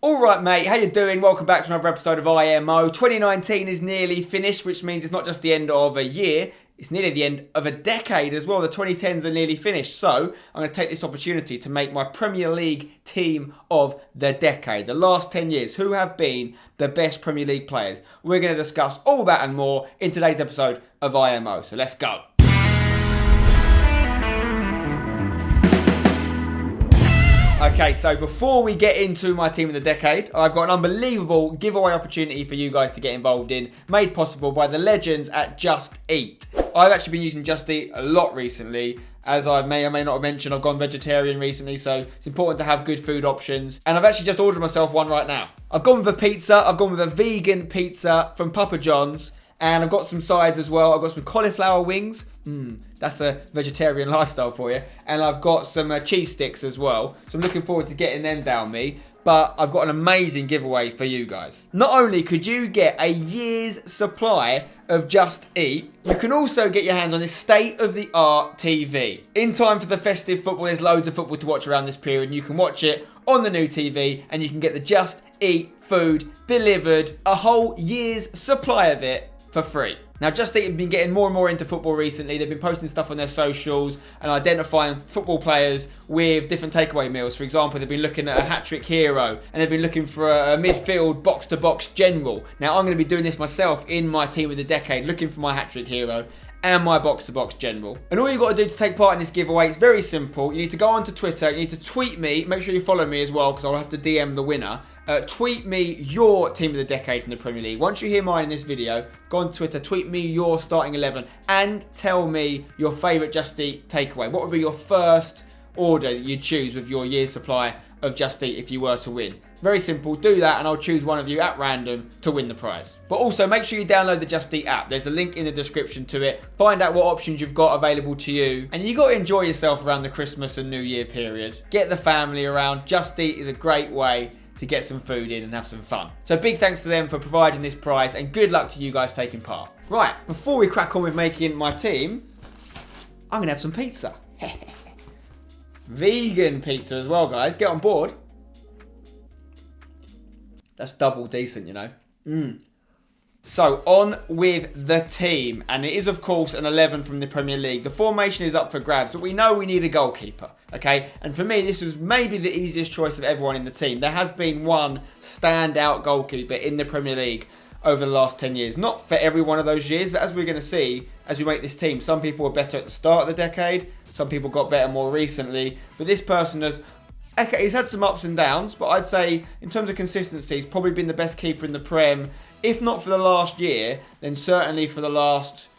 Alright mate, how you doing? Welcome back to another episode of IMO. 2019 is nearly finished, which means it's not just the end of a year, it's nearly the end of a decade as well. The 2010s are nearly finished. So I'm going to take this opportunity to make my Premier League team of the decade. The last 10 years, who have been the best Premier League players? We're going to discuss all that and more in today's episode of IMO. So let's go. Okay, so before we get into my team of the decade, I've got an unbelievable giveaway opportunity for you guys to get involved in, made possible by the legends at Just Eat. I've actually been using Just Eat a lot recently. As I may or may not have mentioned, I've gone vegetarian recently, so it's important to have good food options. And I've actually just ordered myself one right now. I've gone with a pizza. I've gone with a vegan pizza from Papa John's. And I've got some sides as well. I've got some cauliflower wings. That's a vegetarian lifestyle for you. And I've got some cheese sticks as well. So I'm looking forward to getting them down me. But I've got an amazing giveaway for you guys. Not only could you get a year's supply of Just Eat, you can also get your hands on this state-of-the-art TV. In time for the festive football, there's loads of football to watch around this period. And you can watch it on the new TV. And you can get the Just Eat food delivered. A whole year's supply of it for free. Now, Just Eat have been getting more and more into football recently. They've been posting stuff on their socials and identifying football players with different takeaway meals. For example, they've been looking at a hat-trick hero and they've been looking for a midfield box-to-box general. Now, I'm going to be doing this myself in my team of the decade, looking for my hat-trick hero and my box-to-box general. And all you've got to do to take part in this giveaway is very simple. You need to go onto Twitter, you need to tweet me, make sure you follow me as well because I'll have to DM the winner. Tweet me your team of the decade from the Premier League. Once you hear mine in this video, go on Twitter, tweet me your starting 11 and tell me your favourite Just Eat takeaway. What would be your first order that you'd choose with your year's supply of Just Eat if you were to win? Very simple, do that and I'll choose one of you at random to win the prize. But also make sure you download the Just Eat app. There's a link in the description to it. Find out what options you've got available to you. And you got to enjoy yourself around the Christmas and New Year period. Get the family around. Just Eat is a great way to get some food in and have some fun. So big thanks to them for providing this prize and good luck to you guys taking part. Right, before we crack on with making my team, I'm going to have some pizza. Vegan pizza as well, guys. Get on board. That's double decent, you know. So, on with the team. And it is, of course, an 11 from the Premier League. The formation is up for grabs, but we know we need a goalkeeper, okay? And for me, this was maybe the easiest choice of everyone in the team. There has been one standout goalkeeper in the Premier League over the last 10 years. Not for every one of those years, but as we're going to see, as we make this team, some people were better at the start of the decade. Some people got better more recently. But this person has... Okay, he's had some ups and downs, but I'd say in terms of consistency, he's probably been the best keeper in the Prem. If not for the last year, then certainly for the last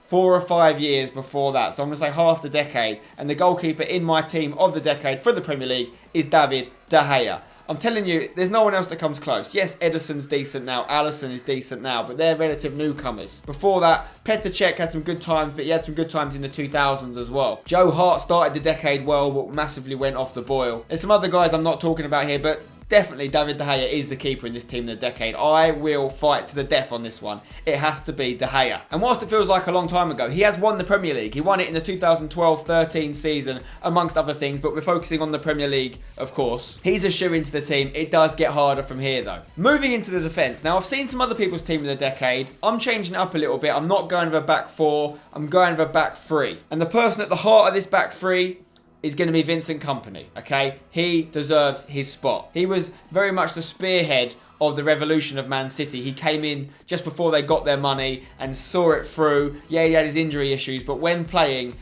4 or 5 years before that. So I'm going to say half the decade. And the goalkeeper in my team of the decade for the Premier League is David De Gea. I'm telling you, there's no one else that comes close. Yes, Ederson's decent now. Alisson is decent now. But they're relative newcomers. Before that, Petr Cech had some good times. But he had some good times in the 2000s as well. Joe Hart started the decade well, but massively went off the boil. There's some other guys I'm not talking about here, but definitely David De Gea is the keeper in this team of the decade. I will fight to the death on this one. It has to be De Gea. And whilst it feels like a long time ago, he has won the Premier League. He won it in the 2012-13 season, amongst other things, but we're focusing on the Premier League, of course. He's a shoe into the team. It does get harder from here, though. Moving into the defence. Now, I've seen some other people's team of the decade. I'm changing it up a little bit. I'm not going with a back four. I'm going with a back three. And the person at the heart of this back three is going to be Vincent Kompany, okay? He deserves his spot. He was very much the spearhead of the revolution of Man City. He came in just before they got their money and saw it through. Yeah, he had his injury issues, but when playing,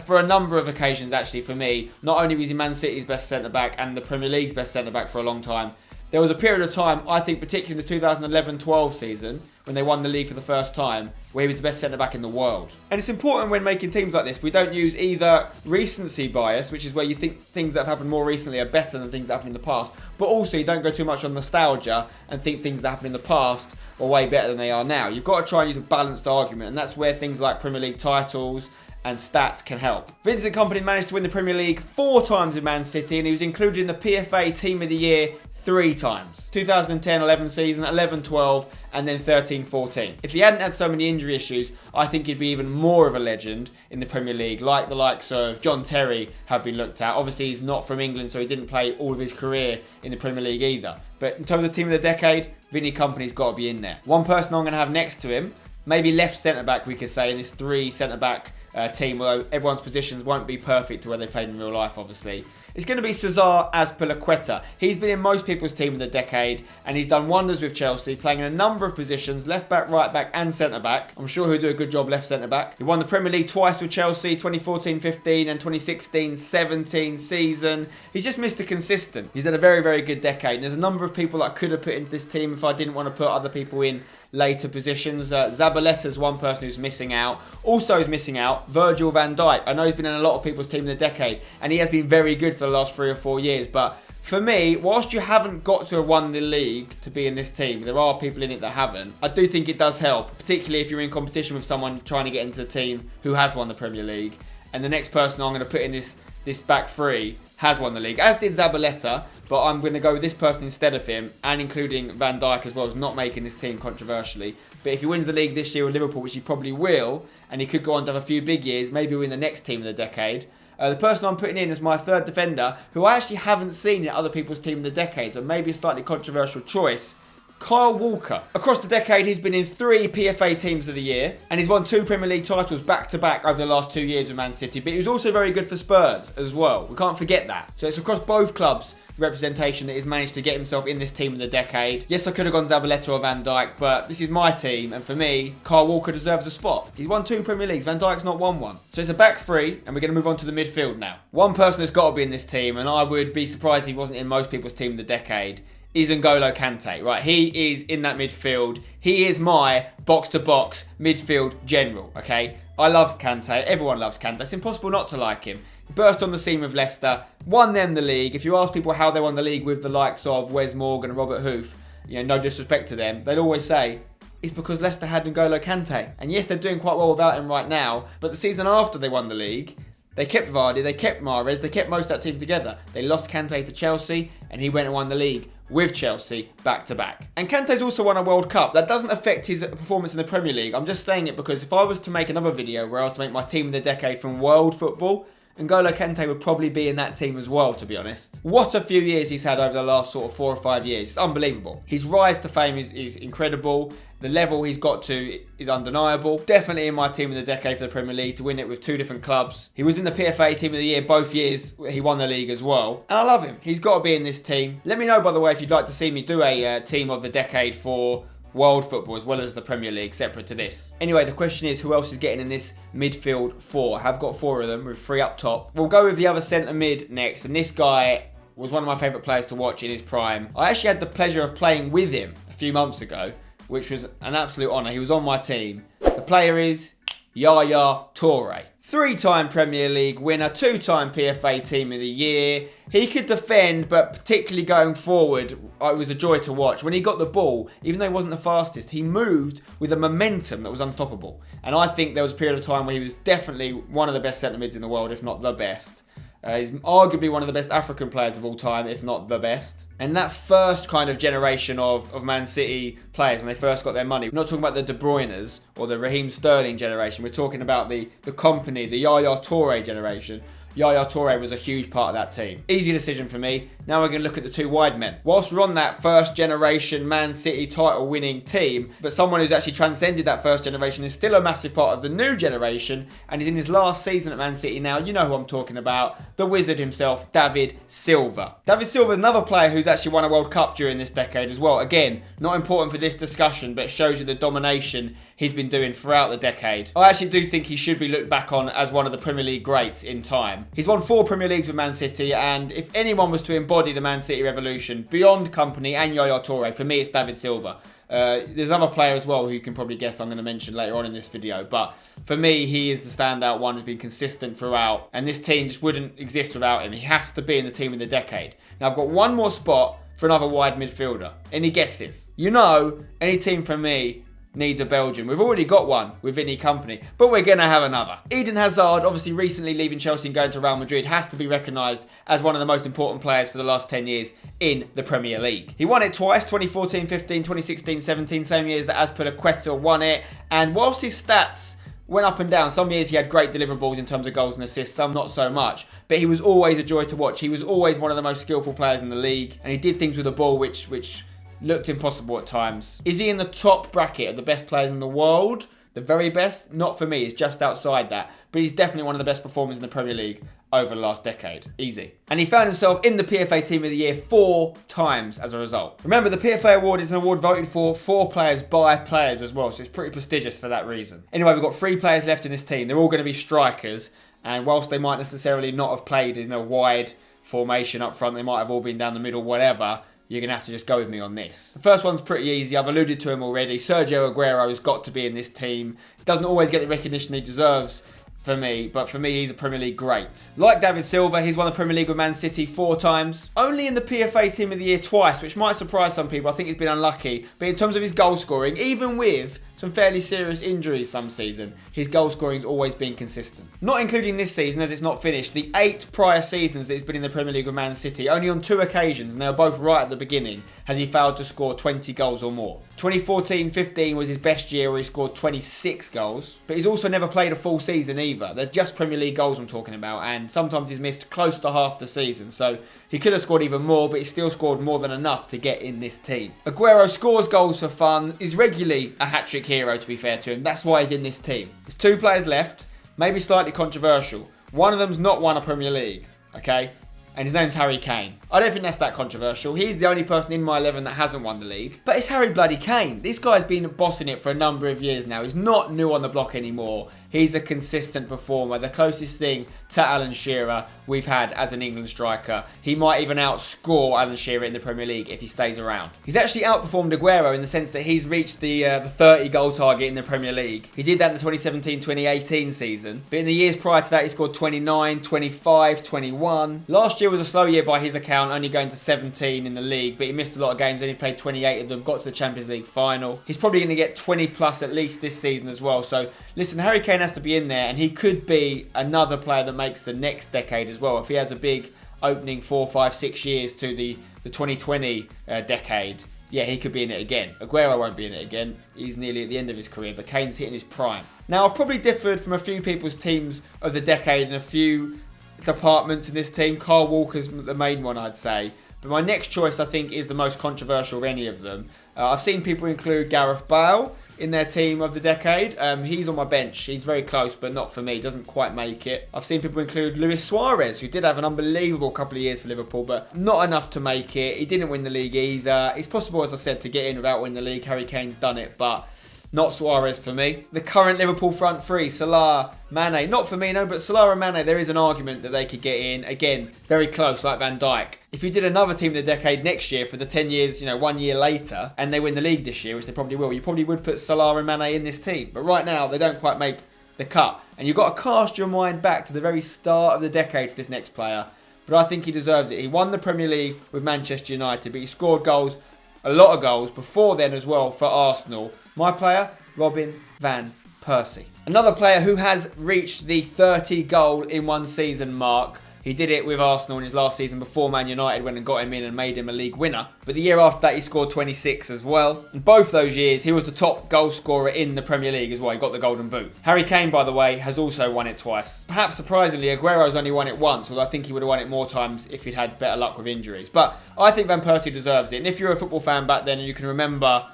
for a number of occasions actually for me, not only was he Man City's best centre-back and the Premier League's best centre-back for a long time, there was a period of time, I think particularly in the 2011-12 season, when they won the league for the first time, where he was the best centre-back in the world. And it's important when making teams like this, we don't use either recency bias, which is where you think things that have happened more recently are better than things that happened in the past, but also you don't go too much on nostalgia and think things that happened in the past are way better than they are now. You've got to try and use a balanced argument, and that's where things like Premier League titles and stats can help. Vincent Kompany managed to win the Premier League 4 times with Man City, and he was included in the PFA Team of the Year 3 times. 2010-11 season, 11-12, and then 13-14. If he hadn't had so many injury issues, I think he'd be even more of a legend in the Premier League, like the likes of John Terry have been looked at. Obviously, he's not from England, so he didn't play all of his career in the Premier League either. But in terms of Team of the Decade, Vinny Kompany's got to be in there. One person I'm going to have next to him, maybe left centre-back, we could say, in this 3 centre-back team, although everyone's positions won't be perfect to where they played in real life, obviously. It's going to be Cesar Azpilicueta. He's been in most people's Team of the Decade, and he's done wonders with Chelsea, playing in a number of positions, left-back, right-back, and centre-back. I'm sure he'll do a good job left centre-back. He won the Premier League twice with Chelsea, 2014-15 and 2016-17 season. He's just Mr. Consistent. He's had a very, very good decade, and there's a number of people that I could have put into this team if I didn't want to put other people in later positions. Zabaleta's one person who's missing out. Also is missing out Virgil van Dijk. I know he's been in a lot of people's Team of the Decade, and he has been very good for the last 3 or 4 years, but for me, whilst you haven't got to have won the league to be in this team, there are people in it that haven't. I do think it does help, particularly if you're in competition with someone trying to get into the team who has won the Premier League. And the next person I'm going to put in this back 3 has won the league, as did Zabaleta, but I'm going to go with this person instead of him, and including Van Dijk as well, as not making this team controversially. But if he wins the league this year with Liverpool, which he probably will, and he could go on to have a few big years, maybe win the next Team of the Decade. The person I'm putting in as my 3rd defender, who I actually haven't seen in other people's Team of the Decade, so maybe a slightly controversial choice, Kyle Walker. Across the decade, he's been in 3 PFA Teams of the Year, and he's won 2 Premier League titles back-to-back over the last 2 years with Man City, but he was also very good for Spurs as well. We can't forget that. So it's across both clubs' representation that he's managed to get himself in this Team of the Decade. Yes, I could have gone Zabaleta or Van Dijk, but this is my team, and for me, Kyle Walker deserves a spot. He's won 2 Premier Leagues, Van Dijk's not won one. So it's a back 3, and we're going to move on to the midfield now. One person that's got to be in this team, and I would be surprised if he wasn't in most people's Team of the Decade, is N'Golo Kante, right? He is in that midfield. He is my box-to-box midfield general, okay? I love Kante. Everyone loves Kante. It's impossible not to like him. He burst on the scene with Leicester, won them the league. If you ask people how they won the league with the likes of Wes Morgan and Robert Hoof, no disrespect to them, they'd always say, it's because Leicester had N'Golo Kante. And yes, they're doing quite well without him right now, but the season after they won the league, they kept Vardy, they kept Mahrez, they kept most of that team together. They lost Kante to Chelsea, and he went and won the league with Chelsea back-to-back. And Kante's also won a World Cup. That doesn't affect his performance in the Premier League. I'm just saying it because if I was to make another video where I was to make my Team of the Decade from world football, N'Golo Kante would probably be in that team as well, to be honest. What a few years he's had over the last sort of 4 or 5 years. It's unbelievable. His rise to fame is incredible. The level he's got to is undeniable. Definitely in my Team of the Decade for the Premier League to win it with 2 different clubs. He was in the PFA Team of the Year both years. He won the league as well. And I love him. He's got to be in this team. Let me know, by the way, if you'd like to see me do a Team of the Decade for world football as well as the Premier League, separate to this. Anyway, the question is, who else is getting in this midfield 4? I have got 4 of them with 3 up top. We'll go with the other centre mid next, and this guy was one of my favourite players to watch in his prime. I actually had the pleasure of playing with him a few months ago, which was an absolute honour. He was on my team. The player is Yaya Toure. 3-time Premier League winner, 2-time PFA Team of the Year. He could defend, but particularly going forward, it was a joy to watch. When he got the ball, even though he wasn't the fastest, he moved with a momentum that was unstoppable. And I think there was a period of time where he was definitely one of the best centre mids in the world, if not the best. He's arguably one of the best African players of all time, if not the best. And that first kind of generation of Man City players, when they first got their money, we're not talking about the De Bruynes or the Raheem Sterling generation. We're talking about the Kompany, the Yaya Toure generation. Yaya Toure was a huge part of that team. Easy decision for me. Now we're going to look at the 2 wide men. Whilst we're on that first generation Man City title winning team, but someone who's actually transcended that first generation is still a massive part of the new generation, and he's in his last season at Man City now. You know who I'm talking about. The wizard himself, David Silva. David Silva is another player who's actually won a World Cup during this decade as well. Again, not important for this discussion, but it shows you the domination he's been doing throughout the decade. I actually do think he should be looked back on as one of the Premier League greats in time. He's won 4 Premier Leagues with Man City, and if anyone was to embody the Man City revolution beyond Kompany and Yaya Toure, for me it's David Silva. There's another player as well who you can probably guess I'm going to mention later on in this video, but for me he is the standout one who's been consistent throughout, and this team just wouldn't exist without him. He has to be in the Team of the Decade. Now I've got one more spot for another wide midfielder. Any guesses? Any team from me needs a Belgian. We've already got one with Vincent Kompany, but we're going to have another. Eden Hazard, obviously recently leaving Chelsea and going to Real Madrid, has to be recognised as one of the most important players for the last 10 years in the Premier League. He won it twice, 2014-15, 2016-17, same years that Azpilicueta won it. And whilst his stats went up and down, some years he had great deliverables in terms of goals and assists, some not so much. But he was always a joy to watch. He was always one of the most skillful players in the league. And he did things with the ball which looked impossible at times. Is he in the top bracket of the best players in the world? The very best? Not for me, he's just outside that. But he's definitely one of the best performers in the Premier League over the last decade. Easy. And he found himself in the PFA Team of the Year 4 times as a result. Remember, the PFA award is an award voted for players by players as well, so it's pretty prestigious for that reason. Anyway, we've got 3 players left in this team. They're all going to be strikers, and whilst they might necessarily not have played in a wide formation up front, they might have all been down the middle, whatever, you're going to have to just go with me on this. The first one's pretty easy. I've alluded to him already. Sergio Aguero has got to be in this team. Doesn't always get the recognition he deserves for me, but for me, he's a Premier League great. Like David Silva, he's won the Premier League with Man City 4 times. Only in the PFA Team of the Year twice, which might surprise some people. I think he's been unlucky. But in terms of his goal scoring, even with some fairly serious injuries some season, his goal scoring's always been consistent. Not including this season, as it's not finished, the 8 prior seasons that he's been in the Premier League with Man City, only on 2 occasions, and they were both right at the beginning, has he failed to score 20 goals or more. 2014-15 was his best year where he scored 26 goals, but he's also never played a full season either. They're just Premier League goals I'm talking about, and sometimes he's missed close to half the season, so he could have scored even more, but he still scored more than enough to get in this team. Aguero scores goals for fun, is regularly a hat-trick hero, to be fair to him. That's why he's in this team. There's 2 players left, maybe slightly controversial. One of them's not won a Premier League, okay? And his name's Harry Kane. I don't think that's that controversial. He's the only person in my 11 that hasn't won the league. But it's Harry bloody Kane. This guy's been bossing it for a number of years now. He's not new on the block anymore. He's a consistent performer. The closest thing to Alan Shearer we've had as an England striker. He might even outscore Alan Shearer in the Premier League if he stays around. He's actually outperformed Aguero in the sense that he's reached the 30 goal target in the Premier League. He did that in the 2017-2018 season. But in the years prior to that, he scored 29, 25, 21. Last year was a slow year by his account, only going to 17 in the league. But he missed a lot of games, only played 28 of them, got to the Champions League final. He's probably going to get 20 plus at least this season as well. So listen, Harry Kane has to be in there, and he could be another player that makes the next decade as well. If he has a big opening 4, 5, 6 years to the 2020 decade, yeah, he could be in it again. Aguero won't be in it again. He's nearly at the end of his career, but Kane's hitting his prime. Now, I've probably differed from a few people's teams of the decade in a few departments in this team. Kyle Walker's the main one, I'd say. But my next choice, I think, is the most controversial of any of them. I've seen people include Gareth Bale in their team of the decade. He's on my bench. He's very close, but not for me. Doesn't quite make it. I've seen people include Luis Suarez, who did have an unbelievable couple of years for Liverpool, but not enough to make it. He didn't win the league either. It's possible, as I said, to get in without winning the league. Harry Kane's done it, but not Suarez for me. The current Liverpool front three, Salah, Mane. Not for me, no, but Salah and Mane, there is an argument that they could get in. Again, very close, like Van Dijk. If you did another team of the decade next year for the 10 years, 1 year later, and they win the league this year, which they probably will, you probably would put Salah and Mane in this team. But right now, they don't quite make the cut. And you've got to cast your mind back to the very start of the decade for this next player. But I think he deserves it. He won the Premier League with Manchester United, but he scored goals, a lot of goals, before then as well for Arsenal. My player, Robin van Persie. Another player who has reached the 30 goal in one season mark. He did it with Arsenal in his last season before Man United went and got him in and made him a league winner. But the year after that, he scored 26 as well. In both those years, he was the top goal scorer in the Premier League as well. He got the Golden Boot. Harry Kane, by the way, has also won it twice. Perhaps surprisingly, Aguero's only won it once, although I think he would have won it more times if he'd had better luck with injuries. But I think Van Persie deserves it. And if you're a football fan back then and you can remember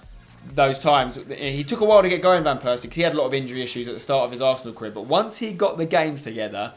those times, he took a while to get going, Van Persie, because he had a lot of injury issues at the start of his Arsenal career. But once he got the games together,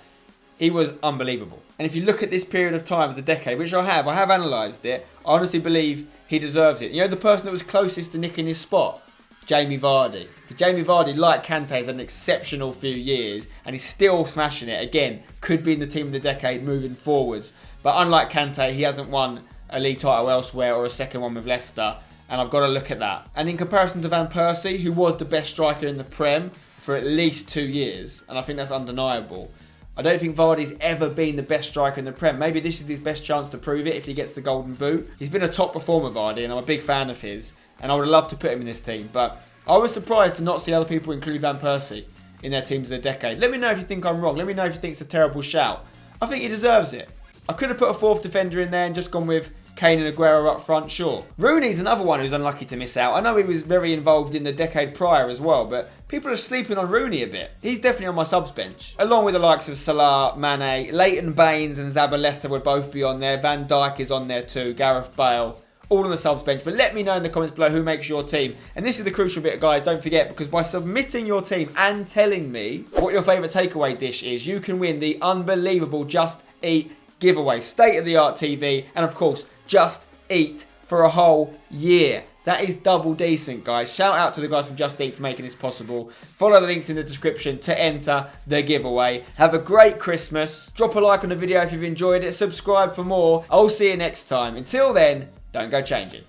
he was unbelievable. And if you look at this period of time as a decade, which I have analysed it, I honestly believe he deserves it. The person that was closest to nicking his spot? Jamie Vardy. Because Jamie Vardy, like Kante, has had an exceptional few years and he's still smashing it. Again, could be in the team of the decade moving forwards. But unlike Kante, he hasn't won a league title elsewhere or a second one with Leicester. And I've got to look at that. And in comparison to Van Persie, who was the best striker in the Prem for at least 2 years, and I think that's undeniable, I don't think Vardy's ever been the best striker in the Prem. Maybe this is his best chance to prove it if he gets the Golden Boot. He's been a top performer, Vardy, and I'm a big fan of his. And I would love to put him in this team. But I was surprised to not see other people include Van Persie in their teams of the decade. Let me know if you think I'm wrong. Let me know if you think it's a terrible shout. I think he deserves it. I could have put a fourth defender in there and just gone with Kane and Aguero up front, sure. Rooney's another one who's unlucky to miss out. I know he was very involved in the decade prior as well, but people are sleeping on Rooney a bit. He's definitely on my subs bench. Along with the likes of Salah, Mane, Leighton Baines and Zabaleta would both be on there. Van Dijk is on there too, Gareth Bale. All on the subs bench. But let me know in the comments below who makes your team. And this is the crucial bit, guys. Don't forget, because by submitting your team and telling me what your favourite takeaway dish is, you can win the unbelievable Just Eat giveaway. State-of-the-art TV. And, of course, Just Eat for a whole year. That is double decent, guys. Shout out to the guys from Just Eat for making this possible. Follow the links in the description to enter the giveaway. Have a great Christmas. Drop a like on the video if you've enjoyed it. Subscribe for more. I'll see you next time. Until then, don't go changing.